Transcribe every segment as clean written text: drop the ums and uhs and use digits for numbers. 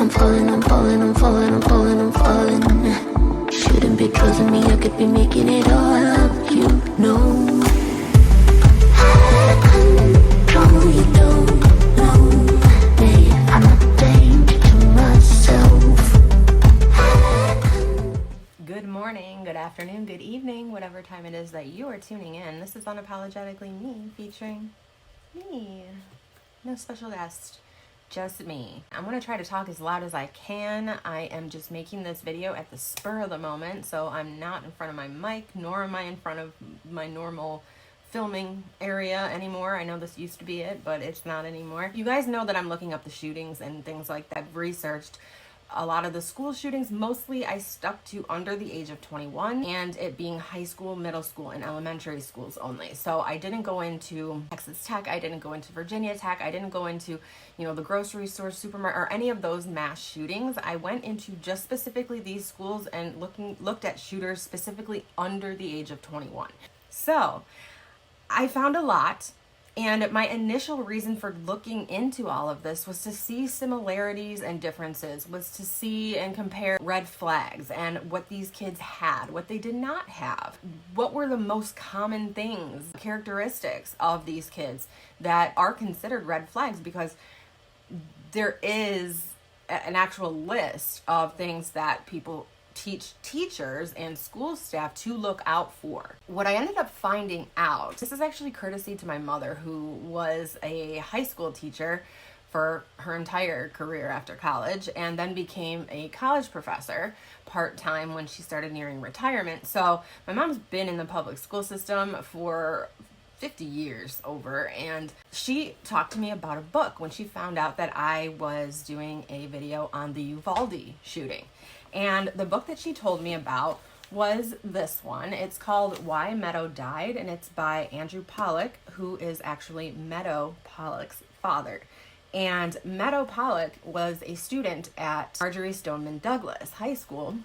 I'm falling, I'm falling, I'm falling, I'm falling, I'm falling. Shouldn't be trusting me, I could be making it all up, you know. Control, you don't know me. I'm a danger to myself. Good morning, good afternoon, good evening, whatever time it is that you are tuning in. This is Unapologetically Me, featuring me. No special guest, just me. I'm going to try to talk as loud as I can. I am just making this video at the spur of the moment, so I'm not in front of my mic, nor am I in front of my normal filming area anymore. I know this used to be it, but it's not anymore. You guys know that I'm looking up the shootings and things like that. I've researched a lot of the school shootings. Mostly I stuck to under the age of 21 and it being high school, middle school, and elementary schools only. So I didn't go into Texas Tech, I didn't go into Virginia Tech, I didn't go into, the grocery store, supermarket, or any of those mass shootings. I went into just specifically these schools and looked at shooters specifically under the age of 21. So I found a lot. And my initial reason for looking into all of this was to see similarities and differences, was to see and compare red flags and what these kids had, what they did not have. What were the most common things, characteristics of these kids that are considered red flags, because there is an actual list of things that people teach teachers and school staff to look out for. What I ended up finding out, this is actually courtesy to my mother, who was a high school teacher for her entire career after college and then became a college professor part-time when she started nearing retirement. So my mom's been in the public school system for 50 years over, and she talked to me about a book when she found out that I was doing a video on the Uvalde shooting. And the book that she told me about was this one. It's called Why Meadow Died, and it's by Andrew Pollock, who is actually Meadow Pollock's father. And Meadow Pollock was a student at Marjorie Stoneman Douglas High School,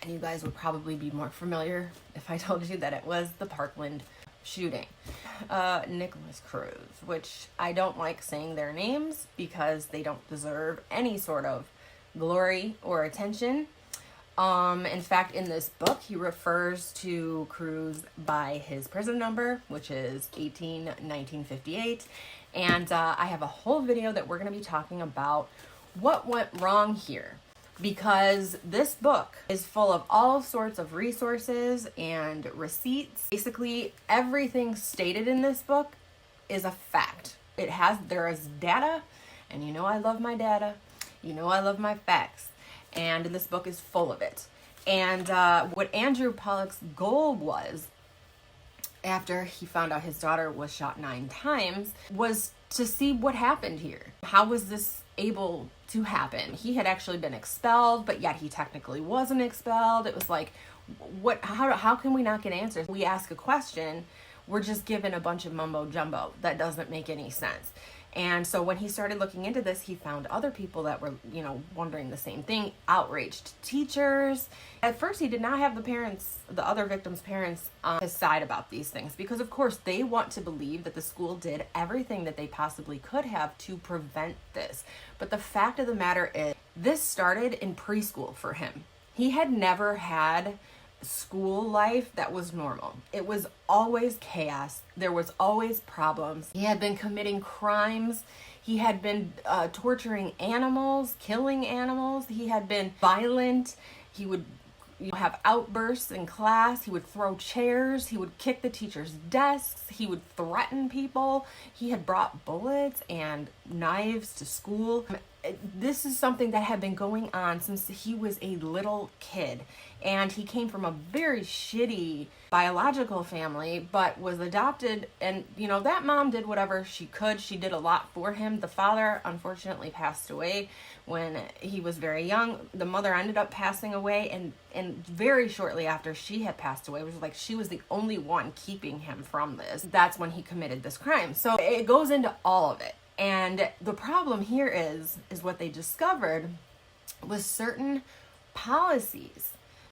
and you guys would probably be more familiar if I told you that it was the Parkland shooting. Nicholas Cruz, which I don't like saying their names because they don't deserve any sort of glory or attention. In fact, in this book, he refers to Cruz by his prison number, which is 1958. And I have a whole video that we're going to be talking about what went wrong here, because this book is full of all sorts of resources and receipts. Basically, everything stated in this book is a fact. There is data, and you know I love my data. You know I love my facts, and this book is full of it. And what Andrew Pollock's goal was, after he found out his daughter was shot 9 times, was to see what happened here. How was this able to happen? He had actually been expelled, but yet he technically wasn't expelled. It was like, how can we not get answers? We ask a question, we're just given a bunch of mumbo jumbo that doesn't make any sense. And so when he started looking into this, he found other people that were, wondering the same thing, outraged teachers. At first, he did not have the other victims' parents on his side about these things, because of course they want to believe that the school did everything that they possibly could have to prevent this. But the fact of the matter is, this started in preschool for him. He had never had school life that was normal. It was always chaos. There was always problems. He had been committing crimes. He had been torturing animals, killing animals. He had been violent. He would have outbursts in class. He would throw chairs. He would kick the teachers' desks. He would threaten people. He had brought bullets and knives to school. This is something that had been going on since he was a little kid. And he came from a very shitty biological family, but was adopted. And, that mom did whatever she could. She did a lot for him. The father, unfortunately, passed away when he was very young. The mother ended up passing away. And very shortly after she had passed away, it was like she was the only one keeping him from this. That's when he committed this crime. So it goes into all of it. And the problem here is what they discovered was certain policies.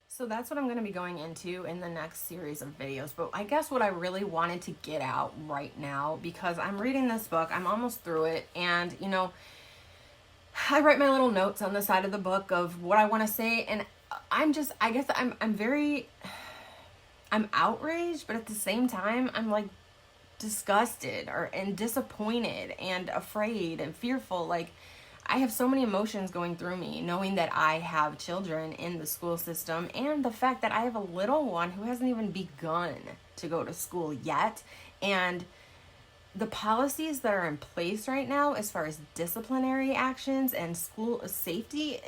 So that's what I'm going to be going into in the next series of videos. But I guess what I really wanted to get out right now, because I'm reading this book, I'm almost through it, and I write my little notes on the side of the book of what I want to say, and I'm outraged, but at the same time, I'm like disgusted and disappointed and afraid and fearful. Like, I have so many emotions going through me, knowing that I have children in the school system, and the fact that I have a little one who hasn't even begun to go to school yet. And the policies that are in place right now, as far as disciplinary actions and school safety,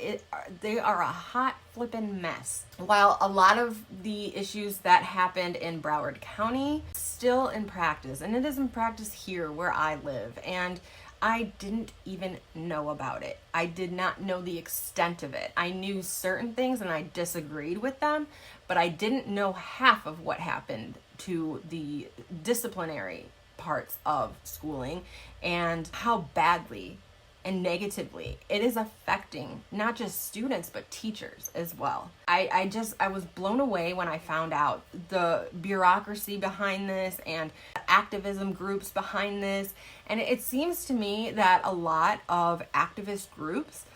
they are a hot flippin' mess. While a lot of the issues that happened in Broward County still in practice, and it is in practice here where I live, and I didn't even know about it. I did not know the extent of it. I knew certain things and I disagreed with them, but I didn't know half of what happened to the disciplinary parts of schooling and how badly and negatively it is affecting not just students but teachers as well. I was blown away when I found out the bureaucracy behind this and activism groups behind this. And it seems to me that a lot of activist groups,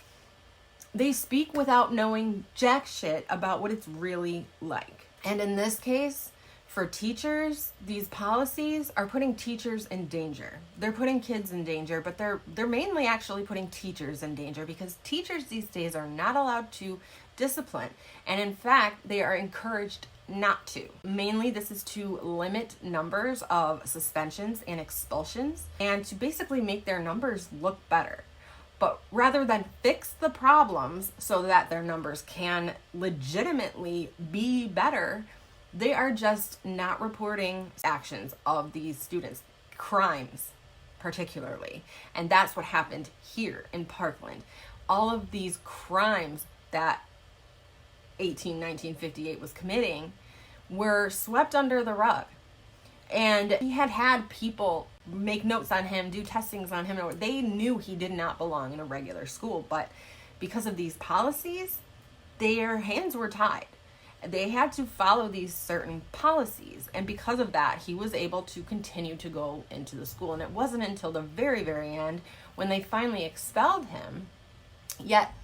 they speak without knowing jack shit about what it's really like. And in this case, for teachers, these policies are putting teachers in danger. They're putting kids in danger, but they're mainly actually putting teachers in danger, because teachers these days are not allowed to discipline. And in fact, they are encouraged not to. Mainly, this is to limit numbers of suspensions and expulsions and to basically make their numbers look better. But rather than fix the problems so that their numbers can legitimately be better, they are just not reporting actions of these students, crimes particularly. And that's what happened here in Parkland. All of these crimes that 1958 was committing were swept under the rug. And he had people make notes on him, do testings on him. They knew he did not belong in a regular school, but because of these policies, their hands were tied. They had to follow these certain policies, and because of that, he was able to continue to go into the school. And it wasn't until the very, very end when they finally expelled him, yet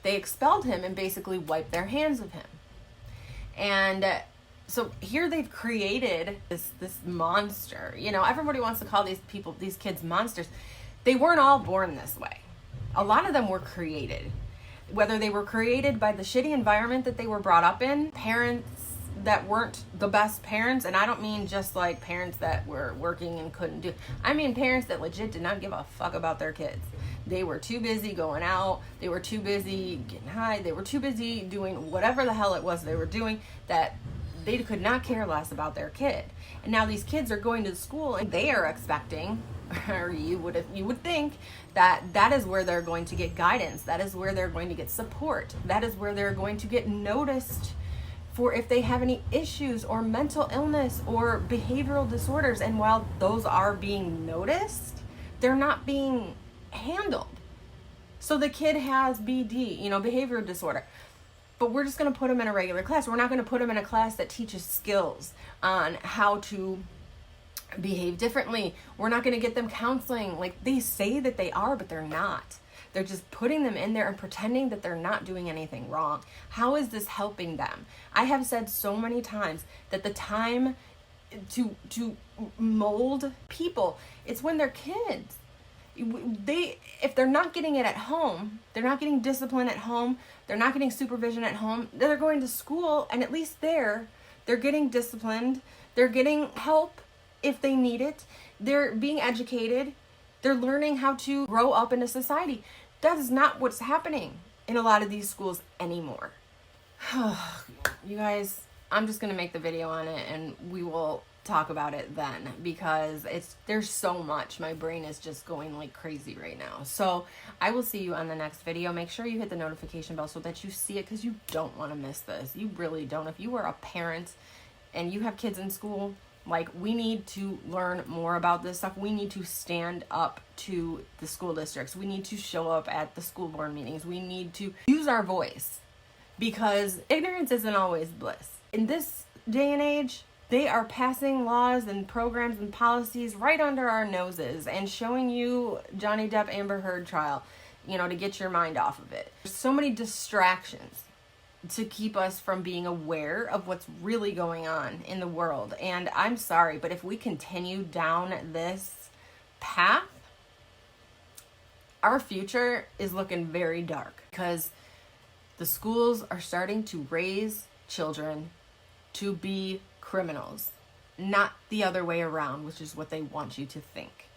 they expelled him and basically wiped their hands of him. And so here they've created this monster. You know, everybody wants to call these kids monsters. They weren't all born this way. A lot of them were created. Whether they were created by the shitty environment that they were brought up in, parents that weren't the best parents, and I don't mean just like parents that were working and couldn't do, I mean parents that legit did not give a fuck about their kids. They were too busy going out, they were too busy getting high, they were too busy doing whatever the hell it was they were doing, that they could not care less about their kid. And now these kids are going to school and they are expecting, or you would think, that is where they're going to get guidance, that is where they're going to get support, that is where they're going to get noticed for if they have any issues or mental illness or behavioral disorders. And while those are being noticed, they're not being handled. So the kid has BD, behavioral disorder, but we're just going to put him in a regular class. We're not going to put him in a class that teaches skills on how to behave differently. We're not going to get them counseling like they say that they are, but they're not. They're just putting them in there and pretending that they're not doing anything wrong. How is this helping them? I have said so many times that the time to mold people, it's when they're kids. If they're not getting it at home, they're not getting discipline at home, they're not getting supervision at home, they're going to school, and at least they're getting disciplined, they're getting help if they need it, they're being educated, they're learning how to grow up in a society. That is not what's happening in a lot of these schools anymore. You guys, I'm just going to make the video on it and we will talk about it then, because there's so much. My brain is just going like crazy right now. So I will see you on the next video. Make sure you hit the notification bell so that you see it, because you don't want to miss this. You really don't. If you are a parent and you have kids in school, we need to learn more about this stuff. We need to stand up to the school districts. We need to show up at the school board meetings. We need to use our voice, because ignorance isn't always bliss. In this day and age, they are passing laws and programs and policies right under our noses and showing you Johnny Depp Amber Heard trial. you know, to get your mind off of it. There's so many distractions to keep us from being aware of what's really going on in the world. And I'm sorry, but if we continue down this path, our future is looking very dark, because the schools are starting to raise children to be criminals, not the other way around, which is what they want you to think.